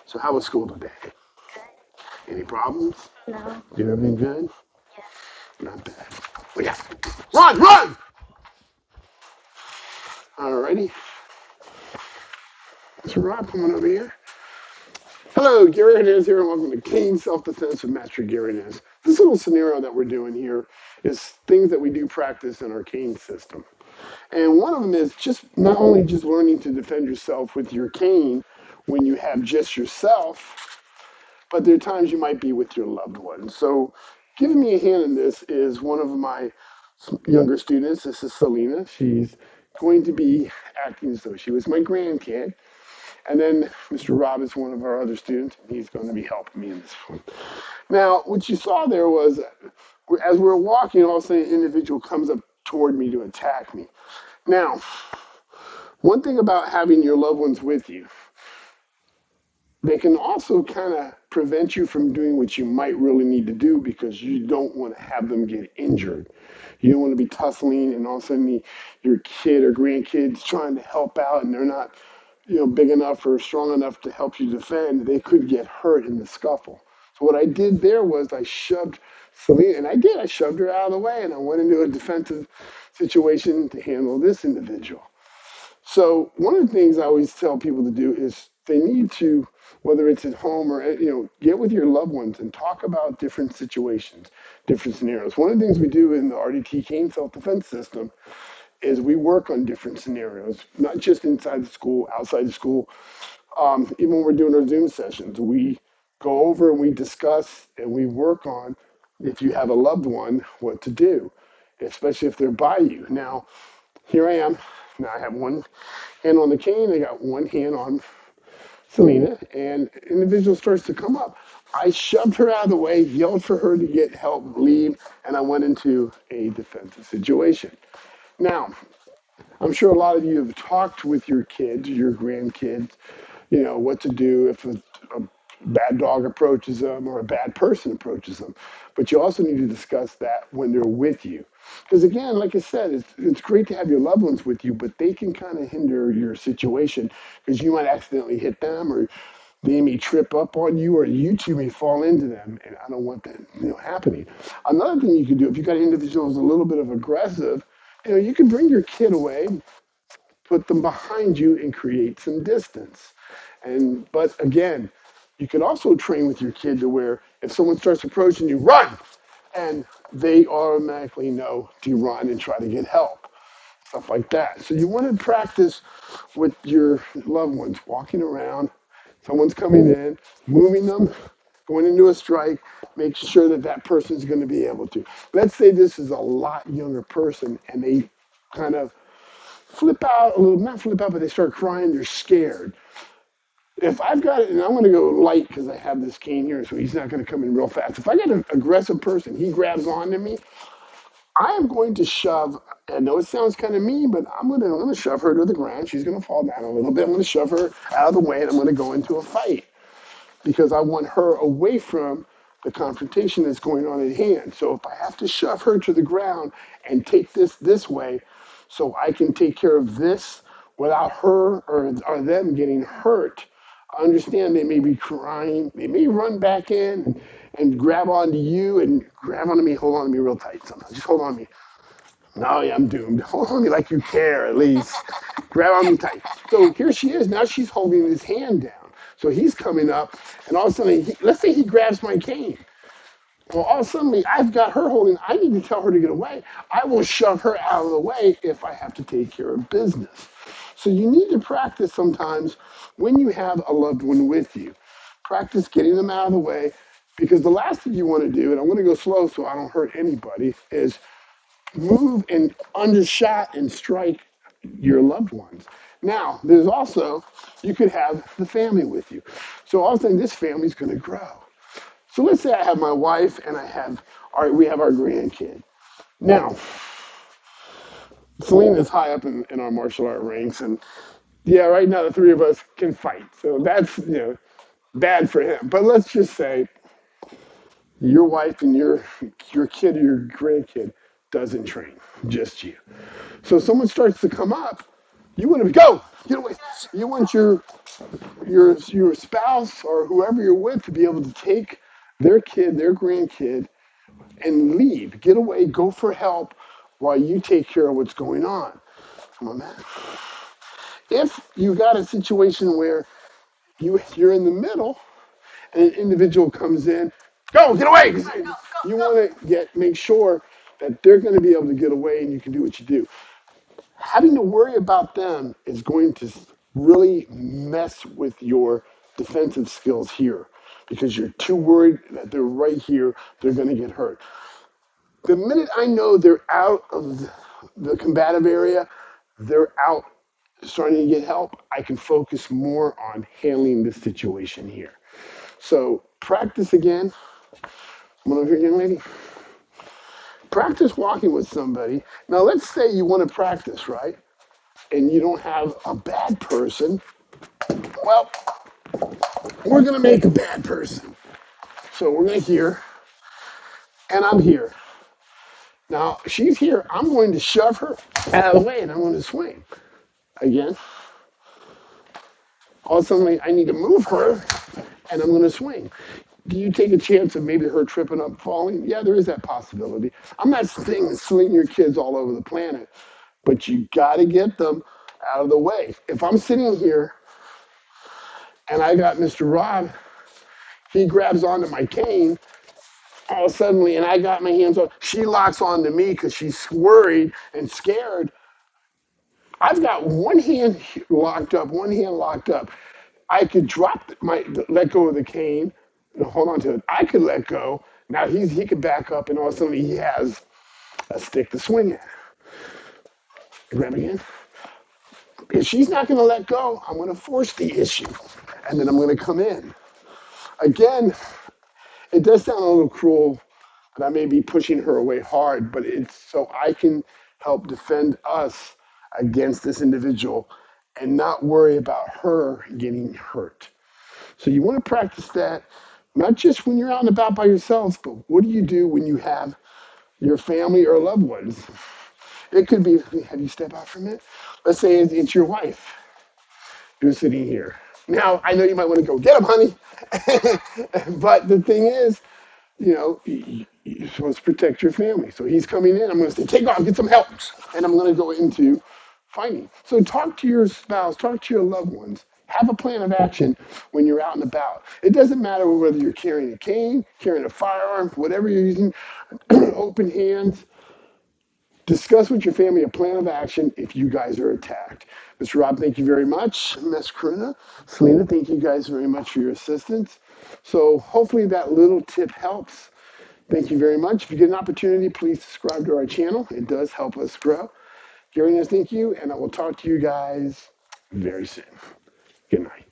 So how was school today? Any problems? No. Did everything good? Yes. Not bad. We got run, run! Alrighty. Mr. Rob coming over here. Hello, Gary Hernandez here, and welcome to Cane Self-Defense with Master Gary Hernandez. This little scenario that we're doing here is things that we do practice in our cane system. And one of them is just not only just learning to defend yourself with your cane when you have just yourself, but there are times you might be with your loved ones. So giving me a hand in this is one of my younger students. This is Selena. She's going to be acting as though she was my grandkid. And then Mr. Rob is one of our other students, and he's going to be helping me in this one. Now, what you saw there was, as we were walking, all of a sudden an individual comes up toward me to attack me. Now, one thing about having your loved ones with you, they can also kind of prevent you from doing what you might really need to do because you don't want to have them get injured. You don't want to be tussling and all of a sudden your kid or grandkid's trying to help out and they're not, big enough or strong enough to help you defend. They could get hurt in the scuffle. So what I did there was I shoved Selena, and I did. I shoved her out of the way and I went into a defensive situation to handle this individual. So one of the things I always tell people to do is they need to, whether it's at home or get with your loved ones and talk about different situations, different scenarios. One of the things we do in the RDT Cane self-defense system is we work on different scenarios, not just inside the school, outside the school. Even when we're doing our Zoom sessions, we go over and we discuss and we work on if you have a loved one, what to do, especially if they're by you. Now, here I am. Now I have one hand on the cane. I got one hand on Selena, and an individual starts to come up. I shoved her out of the way, yelled for her to get help, leave, and I went into a defensive situation. Now, I'm sure a lot of you have talked with your kids, your grandkids, what to do if a bad dog approaches them or a bad person approaches them. But you also need to discuss that when they're with you. Because again, like I said, it's great to have your loved ones with you, but they can kind of hinder your situation because you might accidentally hit them or they may trip up on you or you two may fall into them. And I don't want that happening. Another thing you can do if you've got individuals a little bit of aggressive, you can bring your kid away, put them behind you and create some distance. But again, you can also train with your kid to where if someone starts approaching you, run, and they automatically know to run and try to get help, stuff like that. So you want to practice with your loved ones, walking around, someone's coming in, moving them, going into a strike, make sure that that person's going to be able to. Let's say this is a lot younger person and they kind of flip out a little, not flip out, but they start crying, they're scared. If I've got it, and I'm going to go light because I have this cane here, so he's not going to come in real fast. If I got an aggressive person, he grabs onto me, I am going to shove. I know it sounds kind of mean, but I'm going to shove her to the ground. She's going to fall down a little bit. I'm going to shove her out of the way, and I'm going to go into a fight because I want her away from the confrontation that's going on at hand. So if I have to shove her to the ground and take this way, so I can take care of this without her or them getting hurt. I understand they may be crying. They may run back in and grab onto you and grab onto me, hold on to me real tight sometimes. Just hold on to me. No, yeah, I'm doomed. Hold on to me like you care at least. Grab on me tight. So here she is. Now she's holding his hand down. So he's coming up, and all of a sudden, let's say he grabs my cane. Well, all of a sudden, I've got her holding. I need to tell her to get away. I will shove her out of the way if I have to take care of business. So you need to practice sometimes when you have a loved one with you. Practice getting them out of the way because the last thing you want to do, and I'm going to go slow so I don't hurt anybody, is move and undershot and strike your loved ones. Now, there's also, you could have the family with you. So all of a sudden, this family's going to grow. So let's say I have my wife and we have our grandkid. Now, Selena is high up in our martial art ranks, and yeah, right now the three of us can fight. So that's bad for him. But let's just say your wife and your kid or your grandkid doesn't train, just you. So if someone starts to come up, you want to go, get away. You want your your spouse or whoever you're with to be able to take their kid, their grandkid, and leave, get away, go for help while you take care of what's going on. Come on, man. If you got a situation where you're in the middle and an individual comes in, go, get away. 'Cause you want to make sure that they're going to be able to get away and you can do what you do. Having to worry about them is going to really mess with your defensive skills here because you're too worried that they're right here, they're going to get hurt. The minute I know they're out of the combative area, they're out starting to get help, I can focus more on handling this situation here. So practice again. Come on over here, young lady. Practice walking with somebody. Now let's say you want to practice, right? And you don't have a bad person. Well, we're going to make a bad person. So we're going to here, and I'm here. Now she's here. I'm going to shove her out of the way, and I'm going to swing. Again. All of a sudden, I need to move her, and I'm going to swing. Do you take a chance of maybe her tripping up, falling? Yeah, there is that possibility. I'm not saying swing your kids all over the planet, but you got to get them out of the way. If I'm sitting here and I got Mr. Rob, he grabs onto my cane, all of a sudden, and I got my hands on, she locks onto me because she's worried and scared. I've got one hand locked up, one hand locked up. I could let go of the cane, and hold on to it. I could let go. Now he could back up, and all of a sudden he has a stick to swing at. Grab again. If she's not going to let go, I'm going to force the issue, and then I'm going to come in. Again, it does sound a little cruel, and I may be pushing her away hard, but it's so I can help defend us against this individual and not worry about her getting hurt. So you want to practice that, not just when you're out and about by yourselves, but what do you do when you have your family or loved ones? It could be, have you step out for a minute? Let's say it's your wife. You're sitting here. Now, I know you might want to go get him, honey. But the thing is, you're supposed to protect your family. So he's coming in. I'm going to say, take off, get some help. And I'm going to go into fighting. So talk to your spouse, talk to your loved ones. Have a plan of action when you're out and about. It doesn't matter whether you're carrying a cane, carrying a firearm, whatever you're using, open hands. Discuss with your family a plan of action if you guys are attacked. Mr. Rob, thank you very much. Ms. Karuna, Selena, thank you guys very much for your assistance. So hopefully that little tip helps. Thank you very much. If you get an opportunity, please subscribe to our channel. It does help us grow. Gary Hernandez, thank you, and I will talk to you guys very soon. Good night.